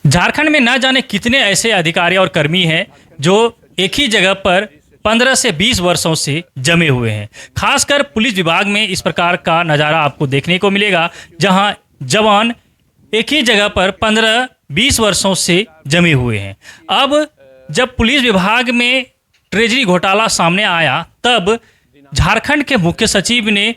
झारखंड में न जाने कितने ऐसे अधिकारी और कर्मी हैं जो एक ही जगह पर 15 से 20 वर्षों से जमे हुए हैं। खासकर पुलिस विभाग में इस प्रकार का नज़ारा आपको देखने को मिलेगा, जहां जवान एक ही जगह पर 15-20 वर्षों से जमे हुए हैं। अब जब पुलिस विभाग में ट्रेजरी घोटाला सामने आया, तब झारखंड के मुख्य सचिव ने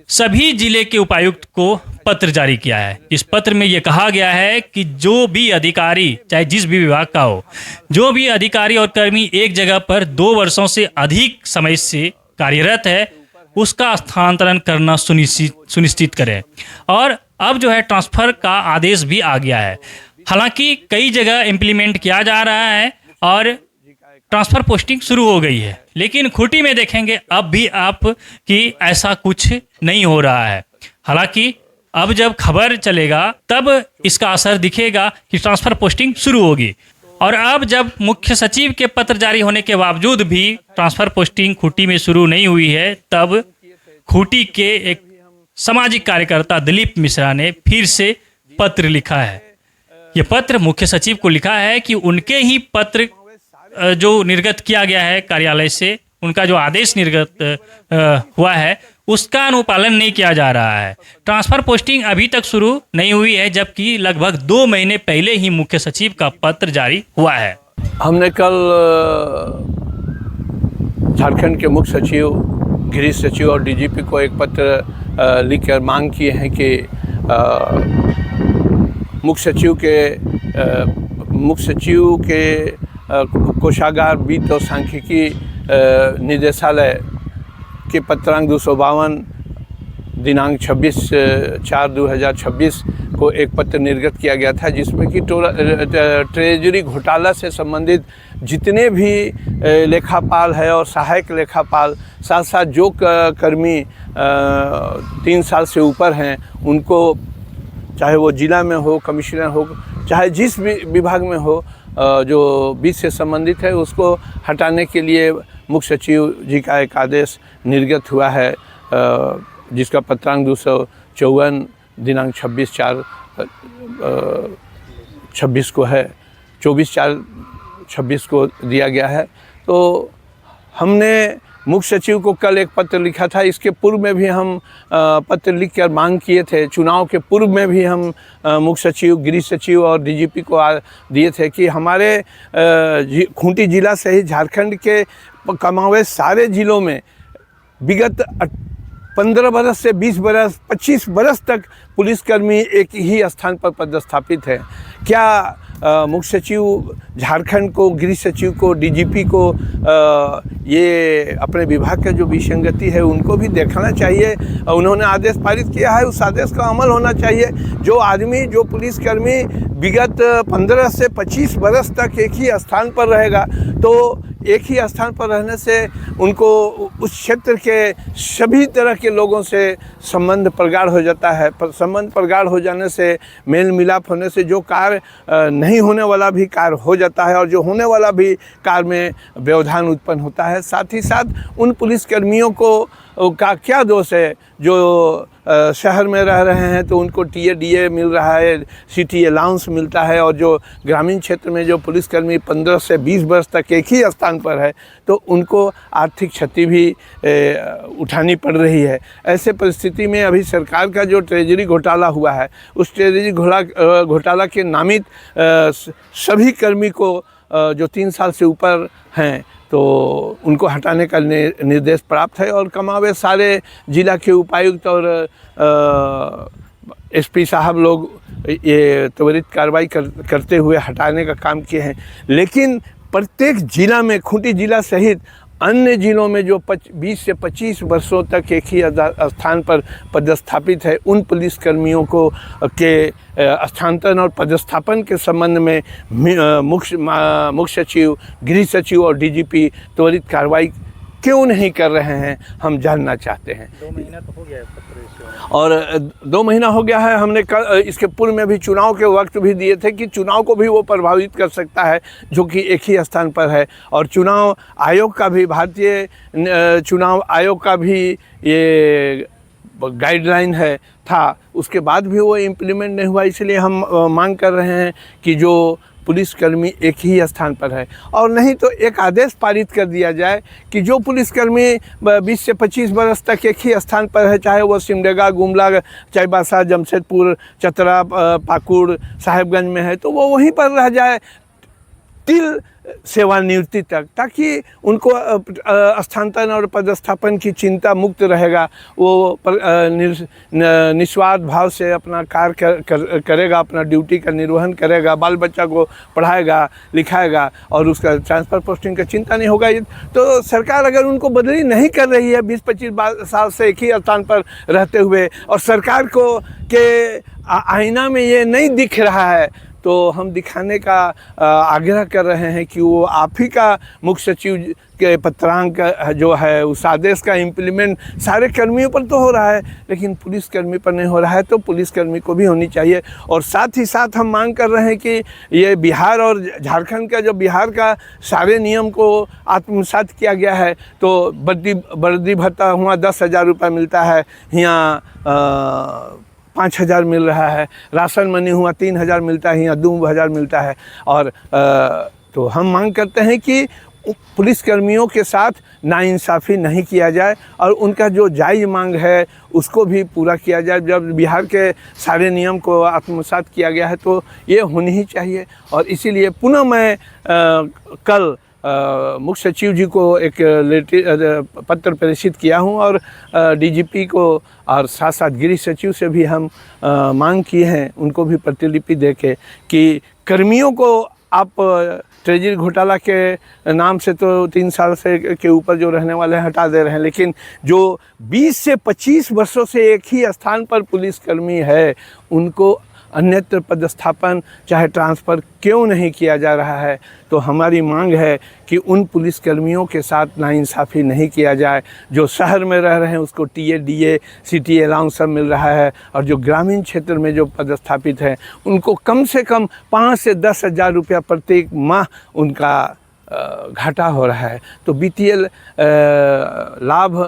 सभी जिले के उपायुक्त को पत्र जारी किया है। इस पत्र में यह कहा गया है कि जो भी अधिकारी, चाहे जिस भी विभाग का हो, जो भी अधिकारी और कर्मी एक जगह पर 2 वर्षों से अधिक समय से कार्यरत है, उसका स्थानांतरण करना सुनिश्चित करें। और अब जो है ट्रांसफर का आदेश भी आ गया है। हालांकि कई जगह इम्प्लीमेंट किया जा रहा है और ट्रांसफ़र पोस्टिंग शुरू हो गई है, लेकिन खूंटी में देखेंगे अब भी आप कि ऐसा कुछ नहीं हो रहा है। हालांकि अब जब खबर चलेगा तब इसका असर दिखेगा कि ट्रांसफ़र पोस्टिंग शुरू होगी। और अब जब मुख्य सचिव के पत्र जारी होने के बावजूद भी ट्रांसफ़र पोस्टिंग खूंटी में शुरू नहीं हुई है, तब खूंटी के एक सामाजिक कार्यकर्ता दिलीप मिश्रा ने फिर से पत्र लिखा है। ये पत्र मुख्य सचिव को लिखा है कि उनके ही पत्र जो निर्गत किया गया है कार्यालय से, उनका जो आदेश निर्गत हुआ है उसका अनुपालन नहीं किया जा रहा है। ट्रांसफ़र पोस्टिंग अभी तक शुरू नहीं हुई है, जबकि लगभग 2 महीने पहले ही मुख्य सचिव का पत्र जारी हुआ है। हमने कल झारखंड के मुख्य सचिव, गृह सचिव और डीजीपी को एक पत्र लिखकर मांग किए हैं कि मुख्य सचिव के कोषागार, वित्त और सांख्यिकी निदेशालय के पत्रांक 252 दिनांक 26/4/2026 को एक पत्र निर्गत किया गया था, जिसमें कि ट्रेजरी घोटाला से संबंधित जितने भी लेखापाल है और सहायक लेखापाल, साथ साथ जो कर्मी 3 साल से ऊपर हैं, उनको चाहे वो जिला में हो, कमिश्नर हो, चाहे जिस भी विभाग में हो, जो बीच से संबंधित है, उसको हटाने के लिए मुख्य सचिव जी का एक आदेश निर्गत हुआ है, जिसका पत्रांक 254 दिनांक 26/4/26 को है, 24/4/26 को दिया गया है। तो हमने मुख्य सचिव को कल एक पत्र लिखा था। इसके पूर्व में भी हम पत्र लिखकर मांग किए थे। चुनाव के पूर्व में भी हम मुख्य सचिव, गृह सचिव और डीजीपी को दिए थे कि हमारे खूंटी जिला सहित झारखंड के कमावे सारे जिलों में विगत 15 बरस से 20 बरस, 25 बरस तक पुलिसकर्मी एक ही स्थान पर पदस्थापित है। क्या मुख्य सचिव झारखंड को, गृह सचिव को, डीजीपी को ये अपने विभाग का जो विसंगति है उनको भी देखना चाहिए। उन्होंने आदेश पारित किया है, उस आदेश का अमल होना चाहिए। जो आदमी, जो पुलिसकर्मी विगत 15 से 25 बरस तक एक ही स्थान पर रहेगा, तो एक ही स्थान पर रहने से उनको उस क्षेत्र के सभी तरह के लोगों से संबंध प्रगाढ़ हो जाता है। संबंध प्रगाढ़ हो जाने से, मेल मिलाप होने से जो कार्य नहीं होने वाला भी कार्य हो जाता है और जो होने वाला भी कार्य में व्यवधान उत्पन्न होता है। साथ ही साथ उन पुलिसकर्मियों को का क्या दोष है जो शहर में रह रहे हैं तो उनको टीए मिल रहा है, सिटी अलाउंस मिलता है, और जो ग्रामीण क्षेत्र में जो पुलिसकर्मी 15 से 20 वर्ष तक एक ही स्थान पर है तो उनको आर्थिक क्षति भी उठानी पड़ रही है। ऐसे परिस्थिति में अभी सरकार का जो ट्रेजरी घोटाला हुआ है, उस ट्रेजरी घोटाला के नामित सभी कर्मी को जो 3 साल से ऊपर हैं तो उनको हटाने का निर्देश प्राप्त है। और कमावे सारे जिला के उपायुक्त और एसपी साहब लोग ये त्वरित कार्रवाई करते हुए हटाने का काम किए हैं। लेकिन प्रत्येक जिला में, खूंटी जिला सहित अन्य जिलों में जो 20 से 25 वर्षों तक एक ही स्थान पर पदस्थापित है, उन पुलिसकर्मियों को के स्थानांतरण और पदस्थापन के संबंध में मुख्य सचिव, गृह सचिव और डीजीपी त्वरित कार्रवाई क्यों नहीं कर रहे हैं, हम जानना चाहते हैं। 2 महीना तो हो गया है पत्र और 2 महीना हो गया है। हमने इसके पूर्व में भी चुनाव के वक्त भी दिए थे कि चुनाव को भी वो प्रभावित कर सकता है जो कि एक ही स्थान पर है। और चुनाव आयोग का भी, भारतीय चुनाव आयोग का भी ये गाइडलाइन है, था उसके बाद भी वो इम्प्लीमेंट नहीं हुआ। इसलिए हम मांग कर रहे हैं कि जो पुलिसकर्मी एक ही स्थान पर है, और नहीं तो एक आदेश पारित कर दिया जाए कि जो पुलिसकर्मी 20 से 25 वर्ष तक एक ही स्थान पर है, चाहे वो सिमडेगा, गुमला, चाईबासा, जमशेदपुर, चतरा, पाकुड़, साहेबगंज में है, तो वो वहीं पर रह जाए तिल सेवानिवृत्ति तक, ताकि उनको स्थानांतरण और पदस्थापन की चिंता मुक्त रहेगा। वो निस्वार्थ भाव से अपना कार्य करेगा, अपना ड्यूटी का निर्वहन करेगा, बाल बच्चा को पढ़ाएगा लिखाएगा, और उसका ट्रांसफ़र पोस्टिंग का चिंता नहीं होगा। तो सरकार अगर उनको बदली नहीं कर रही है 20-25 साल से एक ही स्थान पर रहते हुए, और सरकार को के आईना में ये नहीं दिख रहा है, तो हम दिखाने का आग्रह कर रहे हैं कि वो आप ही का मुख्य सचिव के पत्रांक जो है उस आदेश का इम्प्लीमेंट सारे कर्मियों पर तो हो रहा है, लेकिन पुलिसकर्मी पर नहीं हो रहा है, तो पुलिसकर्मी को भी होनी चाहिए। और साथ ही साथ हम मांग कर रहे हैं कि ये बिहार और झारखंड का, जो बिहार का सारे नियम को आत्मसात किया गया है, तो वर्दी भत्ता हुआ 10,000 रुपये मिलता है, यहाँ 5,000 मिल रहा है, राशन मनी हुआ 3,000 मिलता है, यहाँ 2,000 मिलता है। और तो हम मांग करते हैं कि पुलिसकर्मियों के साथ नाइंसाफ़ी नहीं किया जाए, और उनका जो जायज़ मांग है उसको भी पूरा किया जाए। जब बिहार के सारे नियम को आत्मसात किया गया है तो ये होनी ही चाहिए। और इसीलिए पुनः मैं कल मुख्य सचिव जी को एक पत्र प्रेषित किया हूं, और डीजीपी को और साथ साथ गृह सचिव से भी हम मांग किए हैं, उनको भी प्रतिलिपि देके कि कर्मियों को आप ट्रेजरी घोटाला के नाम से तो 3 साल से के ऊपर जो रहने वाले हैं हटा दे रहे हैं, लेकिन जो 20 से 25 वर्षों से एक ही स्थान पर पुलिसकर्मी है, उनको अन्यत्र पदस्थापन चाहे ट्रांसफ़र क्यों नहीं किया जा रहा है। तो हमारी मांग है कि उन पुलिसकर्मियों के साथ नाइंसाफ़ी नहीं किया जाए। जो शहर में रह रहे हैं उसको टीए, डीए, सिटी अलाउंस सब मिल रहा है, और जो ग्रामीण क्षेत्र में जो पदस्थापित हैं उनको कम से कम 5 से 10,000 रुपया प्रत्येक माह उनका घाटा हो रहा है। तो बीपीएल लाभ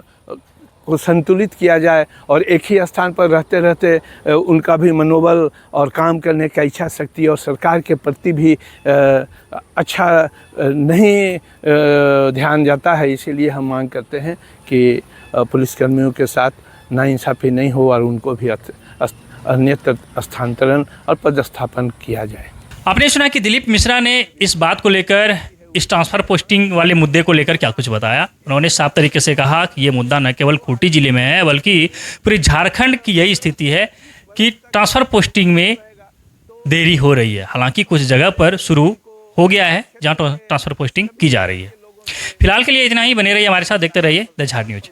को संतुलित किया जाए, और एक ही स्थान पर रहते रहते उनका भी मनोबल और काम करने का इच्छा शक्ति और सरकार के प्रति भी अच्छा नहीं ध्यान जाता है। इसीलिए हम मांग करते हैं कि पुलिसकर्मियों के साथ नाइंसाफ़ी नहीं हो, और उनको भी अन्यत्र स्थानांतरण और पदस्थापन किया जाए। आपने सुना कि दिलीप मिश्रा ने इस बात को लेकर, इस ट्रांसफ़र पोस्टिंग वाले मुद्दे को लेकर क्या कुछ बताया। उन्होंने साफ तरीके से कहा कि ये मुद्दा न केवल खूंटी जिले में है, बल्कि पूरे झारखंड की यही स्थिति है कि ट्रांसफ़र पोस्टिंग में देरी हो रही है। हालांकि कुछ जगह पर शुरू हो गया है जहां ट्रांसफ़र पोस्टिंग की जा रही है। फिलहाल के लिए इतना ही। बने रहिए हमारे साथ, देखते रहिए द झार न्यूज़।